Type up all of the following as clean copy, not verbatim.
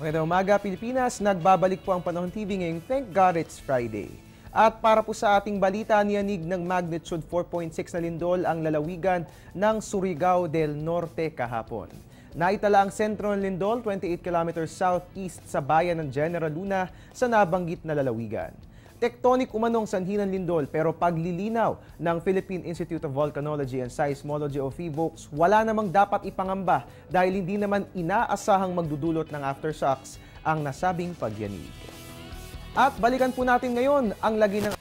Magandang umaga, Pilipinas. Nagbabalik po ang Panahon TV ngayong Thank God It's Friday. At para po sa ating balita, niyanig ng magnitude 4.6 na lindol ang lalawigan ng Surigao del Norte kahapon. Naitala ang sentro ng lindol 28 km southeast sa bayan ng General Luna sa nabanggit na lalawigan. Tectonic umanong sanhi ng lindol pero paglilinaw ng Philippine Institute of Volcanology and Seismology o PHIVOLCS, wala namang dapat ipangamba dahil hindi naman inaasahang magdudulot ng aftershocks ang nasabing pagyanig. At balikan po natin ngayon ang lagi ng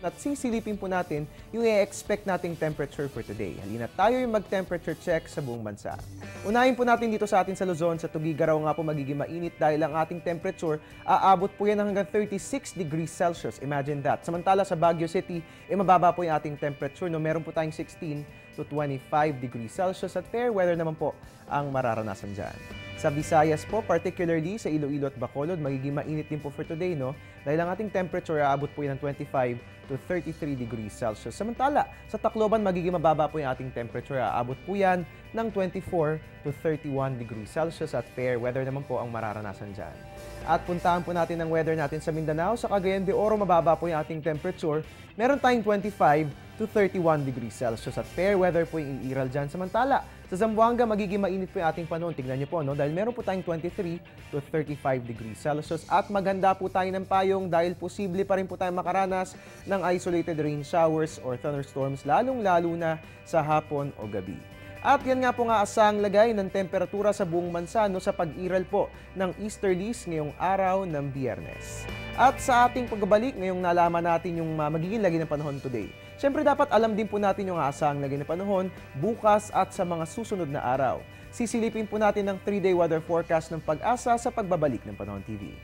at sisilipin po natin yung i-expect nating temperature for today. Halina tayo yung mag-temperature check sa buong bansa. Unahin po natin dito sa atin sa Luzon, sa Tuguegarao nga po magiging mainit dahil ang ating temperature aabot po yan hanggang 36 degrees Celsius. Imagine that. Samantala sa Baguio City, mababa po yung ating temperature. No? Meron po tayong 16 to 25 degrees Celsius at fair weather naman po ang mararanasan dyan. Sa Visayas po, particularly sa Iloilo at Bacolod, magiging mainit din po for today, no? Dahil ang ating temperature aabot po yan ng 25 to 33 degrees Celsius. Samantala, sa Tacloban, magiging mababa po yung ating temperature. Aabot po yan ng 24 to 31 degrees Celsius at fair weather naman po ang mararanasan dyan. At puntahan po natin ang weather natin sa Mindanao. Sa Cagayan de Oro, mababa po yung ating temperature. Meron tayong 25 to 31 degrees Celsius at fair weather po yung iiral dyan. Samantala, sa Zamboanga, magiging mainit po yung ating panahon. Tignan niyo po, no? Dahil meron po tayong 23 to 35 degrees Celsius at maganda po tayo ng payong dahil posible pa rin po tayo makaranas ng isolated rain showers or thunderstorms lalong-lalo na sa hapon o gabi. At yan nga po nga asang lagay ng temperatura sa buong bansa no, sa pag-iral po ng easterlies ngayong araw ng Biyernes. At sa ating pagbabalik, ngayong nalaman natin yung magiging lagi ng panahon today. Siyempre dapat alam din po natin yung asang lagi ng panahon bukas at sa mga susunod na araw. Sisilipin po natin ang 3-day weather forecast ng Pag-asa sa pagbabalik ng Panahon TV.